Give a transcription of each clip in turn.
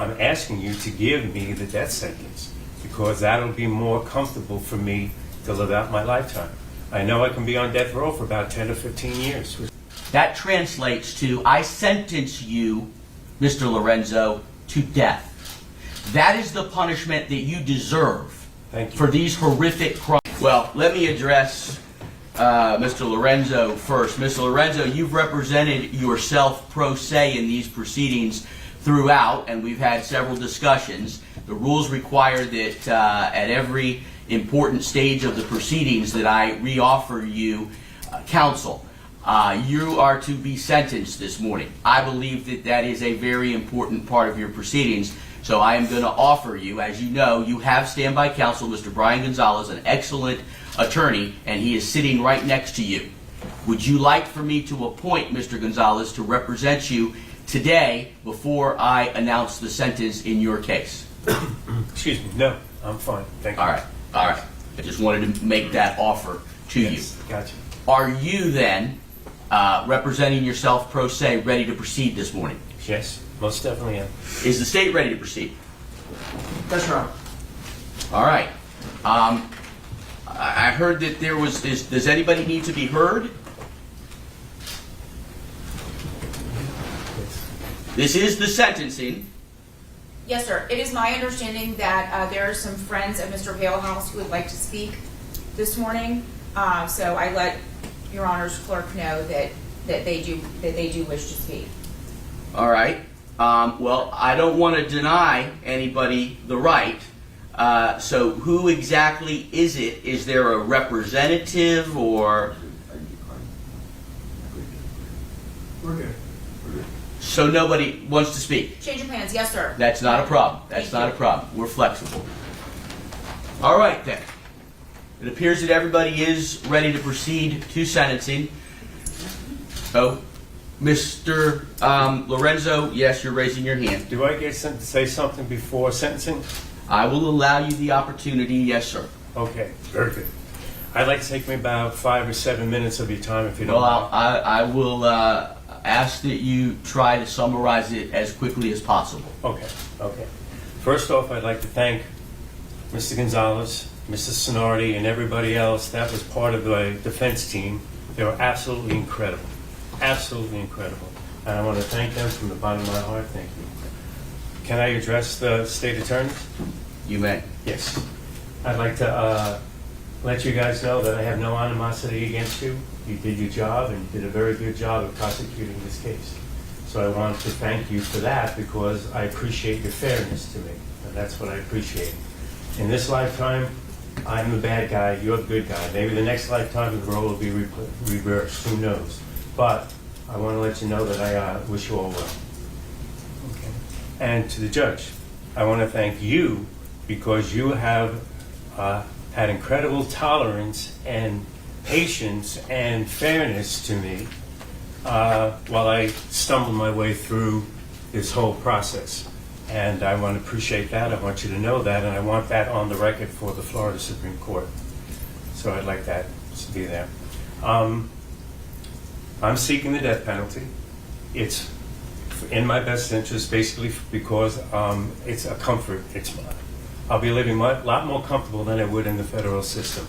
I'm asking you to give me the death sentence because that'll be more comfortable for me to live out my lifetime. I know I can be on death row for about 10 or 15 years. That translates to, I sentence you, Mr. Lorenzo, to death. That is the punishment that you deserve for these horrific crimes. Well, let me address Mr. Lorenzo first. Mr. Lorenzo, you've represented yourself pro se in these proceedings throughout, and we've had several discussions. The rules require that at every important stage of the proceedings that I reoffer you counsel. You are to be sentenced this morning. I believe that that is a very important part of your proceedings. So I am going to offer you, as you know, you have standby counsel, Mr. Brian Gonzalez, an excellent attorney, and he is sitting right next to you. Would you like for me to appoint Mr. Gonzalez to represent you today before I announce the sentence in your case? Excuse me. No, I'm fine. Thank you. All right. All right. I just wanted to make that offer to you. Gotcha. Are you then, representing yourself pro se, ready to proceed this morning? Yes, most definitely am. Is the state ready to proceed? Yes, Your Honor. All right. I heard that there was, does anybody need to be heard? This is the sentencing. Yes, sir. It is my understanding that there are some friends of Mr. Palehouse who would like to speak this morning. So I let Your Honor's clerk know that they do wish to speak. All right. Well, I don't want to deny anybody the right. So who exactly is it? Is there a representative or? We're good. So nobody wants to speak? Change of plans. Yes, sir. That's not a problem. That's not a problem. We're flexible. All right, then. It appears that everybody is ready to proceed to sentencing. Oh, Mr. Lorenzo, yes, you're raising your hand. Do I get to say something before sentencing? I will allow you the opportunity, yes, sir. Okay, very good. I'd like to take me about 5 or 7 minutes of your time if you don't Well, mind. I will ask that you try to summarize it as quickly as possible. Okay, okay. First off, I'd like to thank Mr. Gonzalez, Mr. Sonority, and everybody else that was part of the defense team. They were absolutely incredible. Absolutely incredible. And I want to thank them from the bottom of my heart. Thank you. Can I address the state attorneys? You may. Yes. I'd like to let you guys know that I have no animosity against you. You did your job, and you did a very good job of prosecuting this case. So I want to thank you for that because I appreciate your fairness to me, and that's what I appreciate. In this lifetime, I'm the bad guy, you're the good guy. Maybe the next lifetime the role will be reversed, who knows. But I want to let you know that I wish you all well. Okay. And to the judge, I want to thank you because you have had incredible tolerance and patience and fairness to me while I stumbled my way through this whole process. And I want to appreciate that. I want you to know that, and I want that on the record for the Florida Supreme Court. So I'd like that to be there. I'm seeking the death penalty. It's in my best interest, basically, because it's a comfort. I'll be living a lot more comfortable than I would in the federal system,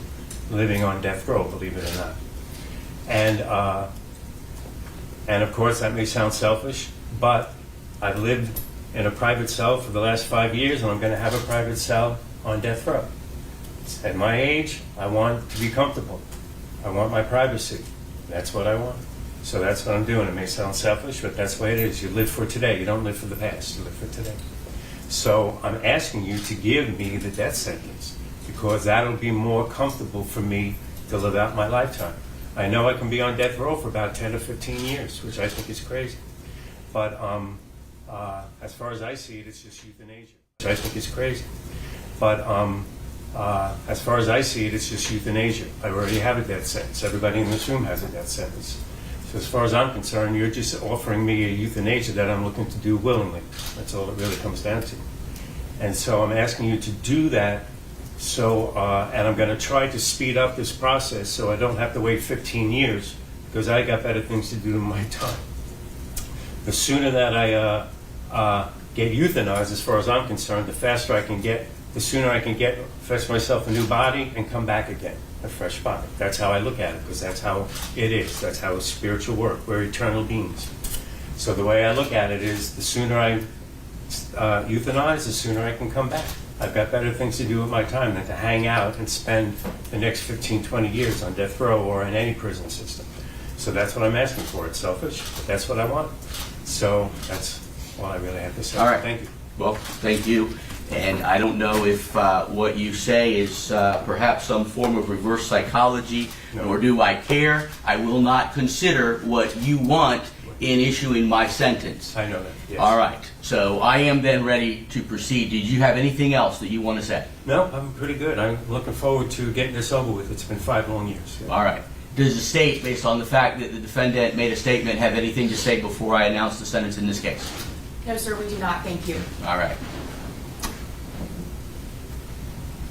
living on death row, believe it or not. And of course, that may sound selfish, but I've lived in a private cell for the last 5 years, and I'm going to have a private cell on death row. At my age, I want to be comfortable. I want my privacy. That's what I want. So that's what I'm doing. It may sound selfish, but that's the way it is. You live for today. You don't live for the past. You live for today. So I'm asking you to give me the death sentence because that'll be more comfortable for me to live out my lifetime. I know I can be on death row for about 10 or 15 years, which I think is crazy. But as far as I see it, it's just euthanasia, which I think is crazy. But as far as I see it, it's just euthanasia. I already have a death sentence. Everybody in this room has a death sentence. So as far as I'm concerned, you're just offering me a euthanasia that I'm looking to do willingly. That's all it really comes down to. And so I'm asking you to do that. So, and I'm going to try to speed up this process so I don't have to wait 15 years because I got better things to do in my time. The sooner that I get euthanized, as far as I'm concerned, the faster I can get, the sooner I can get, fetch myself a new body and come back again, a fresh body. That's how I look at it, because that's how it is. That's how it's spiritual work. We're eternal beings. So the way I look at it is, the sooner I euthanize, the sooner I can come back. I've got better things to do with my time than to hang out and spend the next 15, 20 years on death row or in any prison system. So that's what I'm asking for. It's selfish, but that's what I want. So that's all I really have to say. All right. Thank you. Well, thank you. And I don't know if what you say is perhaps some form of reverse psychology, No. nor do I care. I will not consider what you want in issuing my sentence. I know that. Yes. All right. So I am then ready to proceed. Did you have anything else that you want to say? No, I'm pretty good. I'm looking forward to getting this over with. It's been 5 long years. Yeah. All right. Does the state, based on the fact that the defendant made a statement, have anything to say before I announce the sentence in this case? No, sir, we do not. Thank you. All right.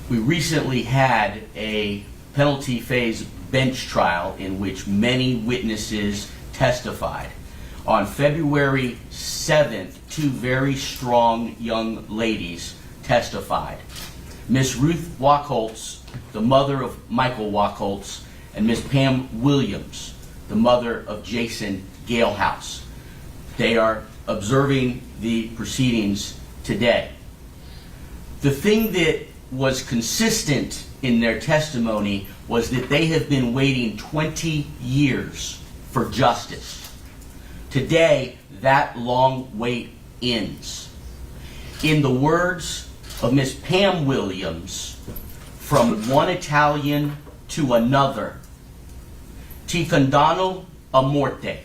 We recently had a penalty phase bench trial in which many witnesses testified. On February 7th, 2 very strong young ladies testified. Miss Ruth Wachholz, the mother of Michael Wachholz, and Miss Pam Williams, the mother of Jason Galehouse. They are observing the proceedings today. The thing that was consistent in their testimony was that they have been waiting 20 years for justice. Today, that long wait ends. In the words of Miss Pam Williams, from one Italian to another, ti condanno a morte.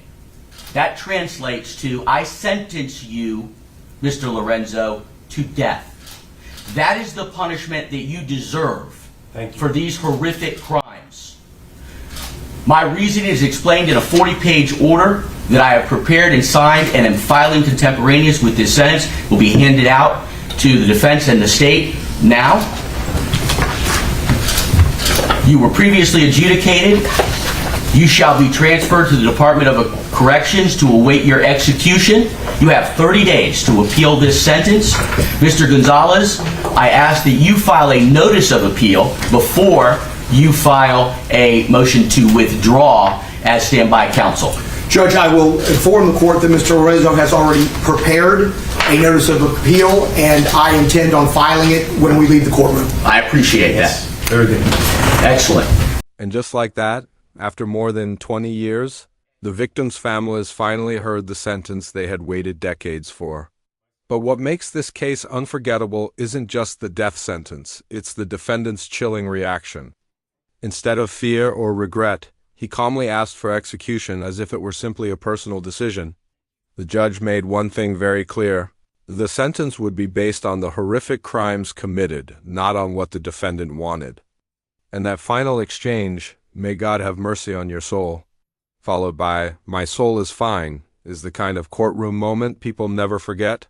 That translates to, I sentence you, Mr. Lorenzo, to death. That is the punishment that you deserve for these horrific crimes. My reasoning is explained in a 40-page order that I have prepared and signed and am filing contemporaneous with this sentence. Will be handed out to the defense and the state now. You were previously adjudicated. You shall be transferred to the Department of Corrections to await your execution. You have 30 days to appeal this sentence. Mr. Gonzalez, I ask that you file a notice of appeal before you file a motion to withdraw as standby counsel. Judge, I will inform the court that Mr. Lorenzo has already prepared a notice of appeal, and I intend on filing it when we leave the courtroom. I appreciate that. Very good. Excellent. And just like that, after more than 20 years, the victims' families finally heard the sentence they had waited decades for. But what makes this case unforgettable isn't just the death sentence, it's the defendant's chilling reaction. Instead of fear or regret, he calmly asked for execution as if it were simply a personal decision. The judge made one thing very clear. The sentence would be based on the horrific crimes committed, not on what the defendant wanted. And that final exchange, "May God have mercy on your soul," followed by "My soul is fine," is the kind of courtroom moment people never forget.